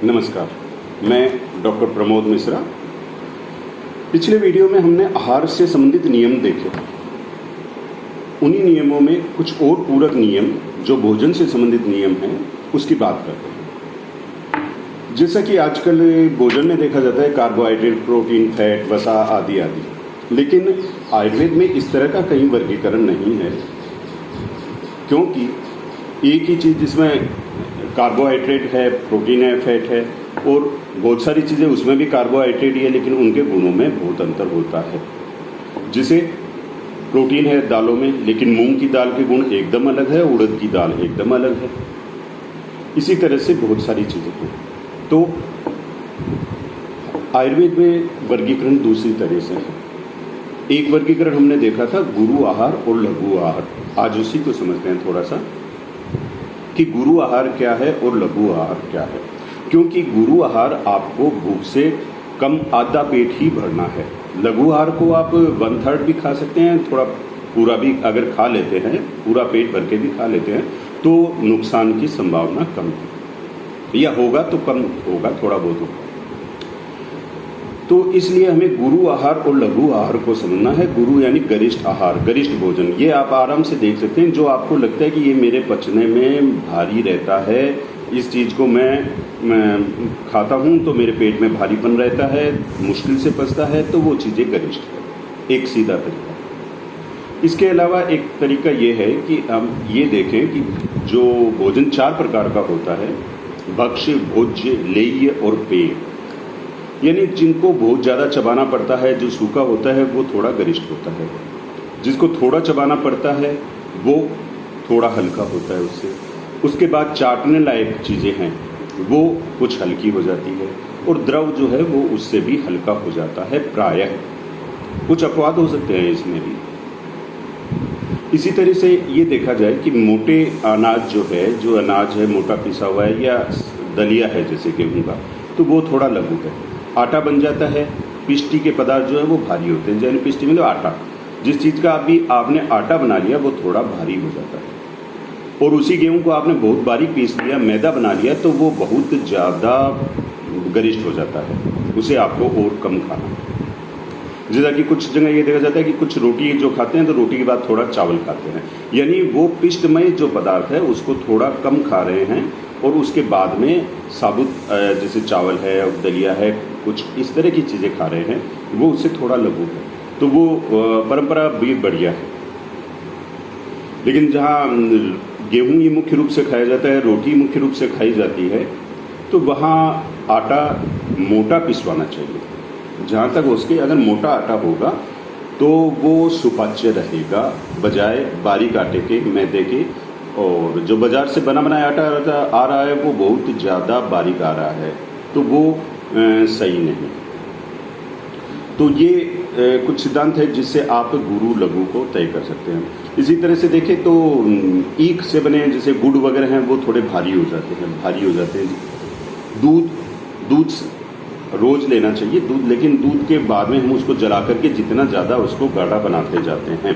नमस्कार, मैं डॉक्टर प्रमोद मिश्रा। पिछले वीडियो में हमने आहार से संबंधित नियम देखे थे। उन्हीं नियमों में कुछ और पूरक नियम जो भोजन से संबंधित नियम हैं उसकी बात करते हैं। जैसा कि आजकल भोजन में देखा जाता है कार्बोहाइड्रेट, प्रोटीन, फैट, वसा आदि आदि, लेकिन आयुर्वेद में इस तरह का कहीं वर्गीकरण नहीं है, क्योंकि एक ही चीज़ जिसमें कार्बोहाइड्रेट है, प्रोटीन है, फैट है और बहुत सारी चीज़ें उसमें भी कार्बोहाइड्रेट ही है, लेकिन उनके गुणों में बहुत अंतर होता है। जैसे प्रोटीन है दालों में, लेकिन मूंग की दाल के गुण एकदम अलग है, उड़द की दाल एकदम अलग है। इसी तरह से बहुत सारी चीज़ें हैं। तो आयुर्वेद में वर्गीकरण दूसरी तरह से है। एक वर्गीकरण हमने देखा था गुरु आहार और लघु आहार। आज उसी को समझते हैं थोड़ा सा कि गुरु आहार क्या है और लघु आहार क्या है। क्योंकि गुरु आहार आपको भूख से कम आधा पेट ही भरना है। लघु आहार को आप 1/3 भी खा सकते हैं, थोड़ा पूरा भी अगर खा लेते हैं, पूरा पेट भर के भी खा लेते हैं तो नुकसान की संभावना कम है, या होगा तो कम होगा, थोड़ा बहुत होगा। तो इसलिए हमें गुरु आहार और लघु आहार को समझना है। गुरु यानी गरिष्ठ आहार, गरिष्ठ भोजन। ये आप आराम से देख सकते हैं, जो आपको लगता है कि ये मेरे पचने में भारी रहता है, इस चीज़ को मैं खाता हूँ तो मेरे पेट में भारीपन रहता है, मुश्किल से पचता है, तो वो चीज़ें गरिष्ठ है। एक सीधा तरीका। इसके अलावा एक तरीका ये है कि हम ये देखें कि जो भोजन 4 प्रकार का होता है, भक्ष्य, भोज्य, लेह्य और पेय, यानी जिनको बहुत ज़्यादा चबाना पड़ता है, जो सूखा होता है वो थोड़ा गरिष्ठ होता है, जिसको थोड़ा चबाना पड़ता है वो थोड़ा हल्का होता है उससे। उसके बाद चाटने लायक चीज़ें हैं वो कुछ हल्की हो जाती है, और द्रव जो है वो उससे भी हल्का हो जाता है प्रायः। कुछ अपवाद हो सकते हैं इसमें भी। इसी तरह से ये देखा जाए कि मोटे अनाज जो है, जो अनाज है मोटा पिसा हुआ है या दलिया है जैसे गेहूँ का, तो वो थोड़ा लघु है। आटा बन जाता है, पिष्टी के पदार्थ जो है वो भारी होते हैं, यानी पिष्टी मतलब आटा। जिस चीज़ का अभी आपने आटा बना लिया वो थोड़ा भारी हो जाता है, और उसी गेहूं को आपने बहुत बारीक पीस लिया, मैदा बना लिया, तो वो बहुत ज़्यादा गरिष्ठ हो जाता है, उसे आपको और कम खाना है। जैसा कि कुछ जगह ये देखा जाता है कि कुछ रोटी जो खाते हैं तो रोटी के बाद थोड़ा चावल खाते हैं, यानी वो पिष्टमय जो पदार्थ है उसको थोड़ा कम खा रहे हैं, और उसके बाद में साबुत जैसे चावल है और दलिया है, कुछ इस तरह की चीज़ें खा रहे हैं, वो उससे थोड़ा लघु है। तो वो परंपरा भी बढ़िया है। लेकिन जहाँ गेहूँ ये मुख्य रूप से खाया जाता है, रोटी मुख्य रूप से खाई जाती है, तो वहाँ आटा मोटा पिसवाना चाहिए। जहाँ तक उसके अगर मोटा आटा होगा तो वो सुपाच्य रहेगा, बजाय बारीक आटे के, मैदे के। और जो बाज़ार से बना बनाया आटा आ रहा है वो बहुत ज़्यादा बारीक आ रहा है, तो वो सही नहीं। तो ये कुछ सिद्धांत है जिससे आप गुरु लघु को तय कर सकते हैं। इसी तरह से देखें तो ईख से बने जैसे गुड़ वगैरह हैं वो थोड़े भारी हो जाते हैं। दूध रोज़ लेना चाहिए दूध, लेकिन दूध के बाद में हम उसको जला करके जितना ज़्यादा उसको गाढ़ा बनाते जाते हैं।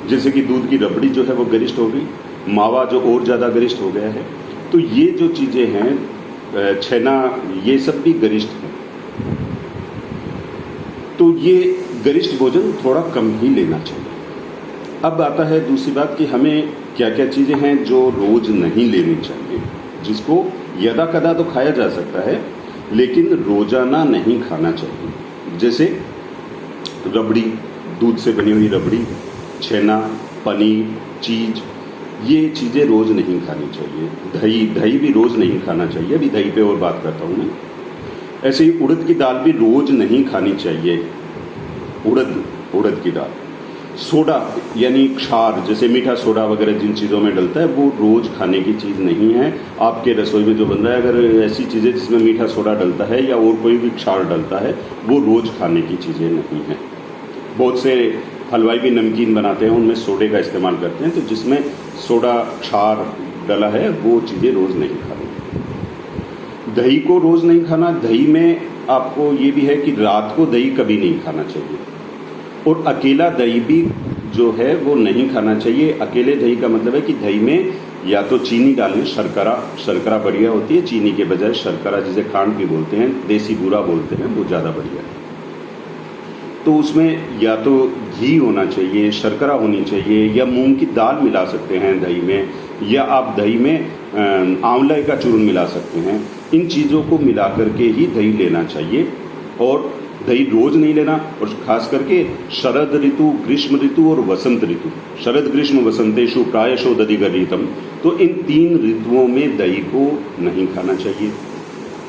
जैसे कि दूध की रबड़ी जो है वो गरिष्ठ हो गई, मावा जो और ज़्यादा गरिष्ठ हो गया है। तो ये जो चीज़ें हैं, छेना, ये सब भी गरिष्ठ है। तो ये गरिष्ठ भोजन थोड़ा कम ही लेना चाहिए। अब आता है दूसरी बात कि हमें क्या क्या चीज़ें हैं जो रोज़ नहीं लेनी चाहिए, जिसको यदा कदा तो खाया जा सकता है लेकिन रोज़ाना नहीं खाना चाहिए। जैसे रबड़ी, दूध से बनी हुई रबड़ी, छेना, पनीर, चीज़, ये चीज़ें रोज़ नहीं खानी चाहिए। दही भी रोज़ नहीं खाना चाहिए, अभी दही पे और बात करता हूँ मैं। ऐसे ही उड़द की दाल भी रोज़ नहीं खानी चाहिए। उड़द की दाल, सोडा यानी क्षार, जैसे मीठा सोडा वगैरह जिन चीज़ों में डलता है वो रोज़ खाने की चीज़ नहीं है। आपके रसोई में जो बन रहा है, अगर ऐसी चीज़ें जिसमें मीठा सोडा डलता है या और कोई भी क्षार डलता है, वो रोज़ खाने की चीज़ें नहीं हैं। बहुत से हलवाई भी नमकीन बनाते हैं, उनमें सोडे का इस्तेमाल करते हैं, तो जिसमें सोडा क्षार डला है वो चीज़ें रोज़ नहीं खानी। दही को रोज़ नहीं खाना। दही में आपको ये भी है कि रात को दही कभी नहीं खाना चाहिए, और अकेला दही भी जो है वो नहीं खाना चाहिए। अकेले दही का मतलब है कि दही में या तो चीनी डालें, शर्करा बढ़िया होती है, चीनी के बजाय शर्करा जिसे खांड भी बोलते हैं, देसी बूरा बोलते हैं, वो ज़्यादा बढ़िया है। तो उसमें या तो घी होना चाहिए, शर्करा होनी चाहिए, या मूंग की दाल मिला सकते हैं दही में, या आप दही में आंवले का चूर्ण मिला सकते हैं। इन चीज़ों को मिला करके ही दही लेना चाहिए, और दही रोज नहीं लेना। और खास करके शरद ऋतु, ग्रीष्म ऋतु और वसंत ऋतु, शरद ग्रीष्म वसंतेषु प्रायशो दधिगर्हितम, तो इन 3 ऋतुओं में दही को नहीं खाना चाहिए।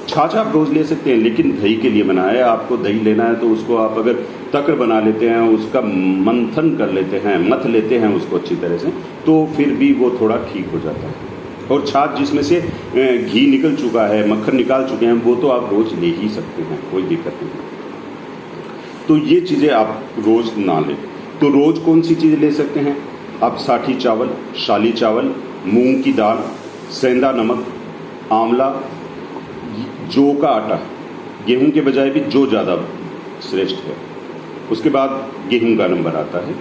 छाछ आप रोज ले सकते हैं, लेकिन दही के लिए मना है। आपको दही लेना है तो उसको आप अगर तक्र बना लेते हैं, उसका मंथन कर लेते हैं, मथ लेते हैं उसको अच्छी तरह से, तो फिर भी वो थोड़ा ठीक हो जाता है। और छाछ जिसमें से घी निकल चुका है, मक्खन निकाल चुके हैं, वो तो आप रोज ले ही सकते हैं, कोई दिक्कत नहीं। तो ये चीज़ें आप रोज ना लें। तो रोज कौन सी चीज़ें ले सकते हैं आप? साठी चावल, शाली चावल, मूंग की दाल, सेंधा नमक, आंवला, जौ का आटा, गेहूं के बजाय भी जौ ज़्यादा श्रेष्ठ है। उसके बाद गेहूं का नंबर आता है।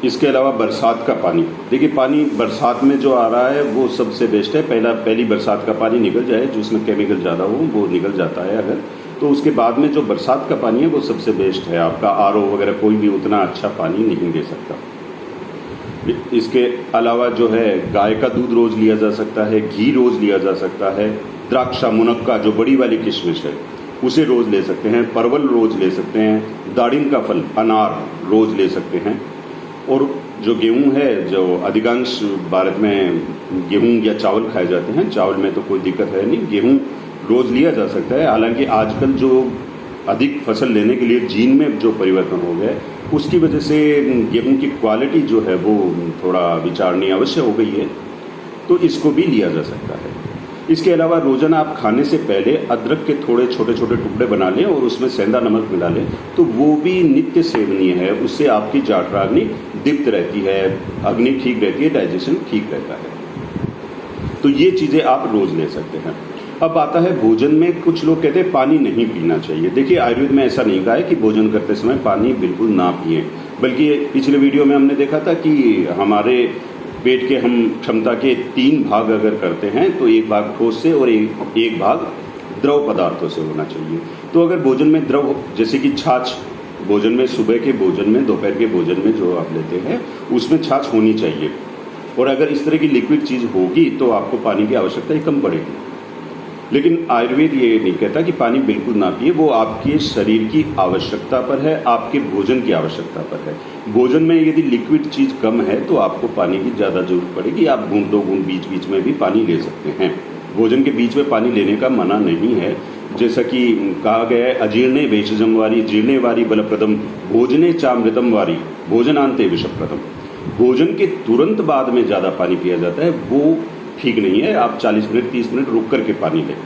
इसके अलावा बरसात का पानी, देखिए पानी बरसात में जो आ रहा है वो सबसे बेस्ट है। पहली बरसात का पानी निकल जाए, जो उसमें केमिकल ज़्यादा हो वो निकल जाता है अगर, तो उसके बाद में जो बरसात का पानी है वो सबसे बेस्ट है। आपका आरओ वगैरह कोई भी उतना अच्छा पानी नहीं दे सकता। इसके अलावा जो है गाय का दूध रोज़ लिया जा सकता है, घी रोज़ लिया जा सकता है, द्राक्षा, मुनक्का जो बड़ी वाली किशमिश है उसे रोज़ ले सकते हैं, परवल रोज़ ले सकते हैं, दाड़िम का फल अनार रोज़ ले सकते हैं। और जो गेहूं है, जो अधिकांश भारत में गेहूं या चावल खाए जाते हैं, चावल में तो कोई दिक्कत है नहीं, गेहूं रोज़ लिया जा सकता है। हालांकि आजकल जो अधिक फसल लेने के लिए जीन में जो परिवर्तन हो गया है, उसकी वजह से गेहूं की क्वालिटी जो है वो थोड़ा विचारणीय अवश्य हो गई है, तो इसको भी लिया जा सकता है। इसके अलावा रोजाना आप खाने से पहले अदरक के थोड़े छोटे छोटे टुकड़े बना लें और उसमें सेंधा नमक मिला लें, तो वो भी नित्य सेवनीय है। उससे आपकी जाठराग्नि दीप्त रहती है, अग्नि ठीक रहती है, डाइजेशन ठीक रहता है। तो ये चीज़ें आप रोज़ ले सकते हैं। अब आता है भोजन में, कुछ लोग कहते हैं पानी नहीं पीना चाहिए। देखिए आयुर्वेद में ऐसा नहीं कहा है कि भोजन करते समय पानी बिल्कुल ना पिए, बल्कि पिछले वीडियो में हमने देखा था कि हमारे पेट के हम क्षमता के 3 भाग अगर करते हैं तो 1 भाग ठोस से और एक भाग द्रव पदार्थों से होना चाहिए। तो अगर भोजन में द्रव, जैसे कि छाछ, भोजन में सुबह के भोजन में, दोपहर के भोजन में जो आप लेते हैं उसमें छाछ होनी चाहिए। और अगर इस तरह की लिक्विड चीज़ होगी तो आपको पानी की आवश्यकता ही कम पड़ेगी। लेकिन आयुर्वेद ये नहीं कहता कि पानी बिल्कुल ना पिए, वो आपके शरीर की आवश्यकता पर है, आपके भोजन की आवश्यकता पर है। भोजन में यदि लिक्विड चीज़ कम है तो आपको पानी की ज़्यादा जरूरत पड़ेगी। आप घूंट 2 घूंट बीच बीच में भी पानी ले सकते हैं। भोजन के बीच में पानी लेने का मना नहीं है। जैसा कि कहा गया है, अजीर्णे भेषजम वारी जीर्णे वारी बलप्रदम भोजने चामृतम वारी भोजनांते विषप्रदम। भोजन के तुरंत बाद में ज़्यादा पानी पिया जाता है, वो ठीक नहीं है। आप 40 मिनट 30 मिनट रुक करके पानी लें।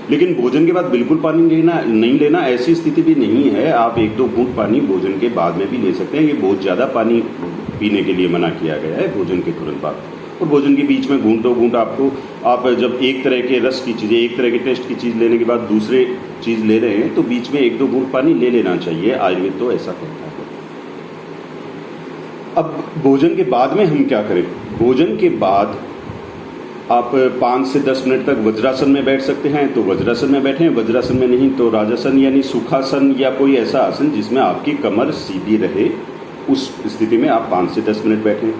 लेकिन भोजन के बाद बिल्कुल पानी नहीं लेना ऐसी स्थिति भी नहीं है। आप 1-2 घूंट पानी भोजन के बाद में भी ले सकते हैं। ये बहुत ज़्यादा पानी पीने के लिए मना किया गया है भोजन के तुरंत बाद। और भोजन के बीच में घूंट 2 घूंट आप जब एक तरह के रस की चीज़ें, एक तरह के टेस्ट की चीज़ लेने के बाद दूसरे चीज़ ले रहे हैं तो बीच में 1-2 घूंट पानी ले लेना चाहिए। आयुर्वेद तो ऐसा कहता है। अब भोजन के बाद में हम क्या करें? भोजन के बाद आप 5 से 10 मिनट तक वज्रासन में बैठ सकते हैं तो वज्रासन में बैठें, वज्रासन में नहीं तो राजासन यानी सुखासन या कोई ऐसा आसन जिसमें आपकी कमर सीधी रहे, उस स्थिति में आप 5 से 10 मिनट बैठें।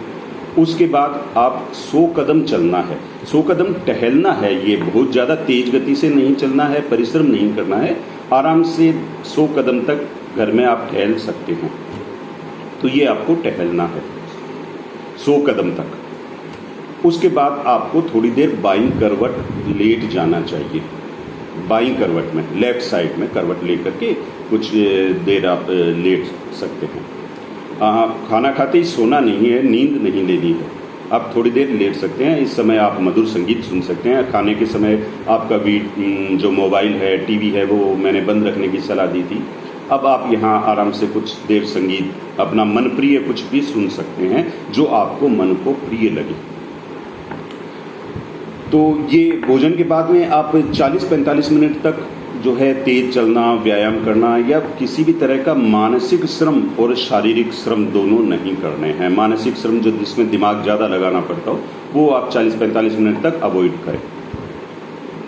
उसके बाद आप 100 कदम चलना है, 100 कदम टहलना है। ये बहुत ज़्यादा तेज गति से नहीं चलना है, परिश्रम नहीं करना है, आराम से 100 कदम तक घर में आप टहल सकते हैं। तो ये आपको टहलना है 100 कदम तक। उसके बाद आपको थोड़ी देर बाईं करवट लेट जाना चाहिए। बाईं करवट में, लेफ्ट साइड में करवट लेकर के कुछ देर आप लेट सकते हैं। खाना खाते ही सोना नहीं है, नींद नहीं लेनी है। आप थोड़ी देर लेट सकते हैं। इस समय आप मधुर संगीत सुन सकते हैं। खाने के समय आपका जो मोबाइल है, टीवी है, वो मैंने बंद रखने की सलाह दी थी। अब आप यहाँ आराम से कुछ देर संगीत, अपना मन प्रिय कुछ भी सुन सकते हैं जो आपको मन को प्रिय लगे। तो ये भोजन के बाद में आप 40-45 मिनट तक जो है तेज चलना, व्यायाम करना या किसी भी तरह का मानसिक श्रम और शारीरिक श्रम दोनों नहीं करने हैं। मानसिक श्रम जो जिसमें दिमाग ज़्यादा लगाना पड़ता हो वो आप 40-45 मिनट तक अवॉइड करें।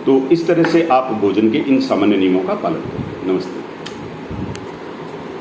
तो इस तरह से आप भोजन के इन सामान्य नियमों का पालन करें। नमस्ते।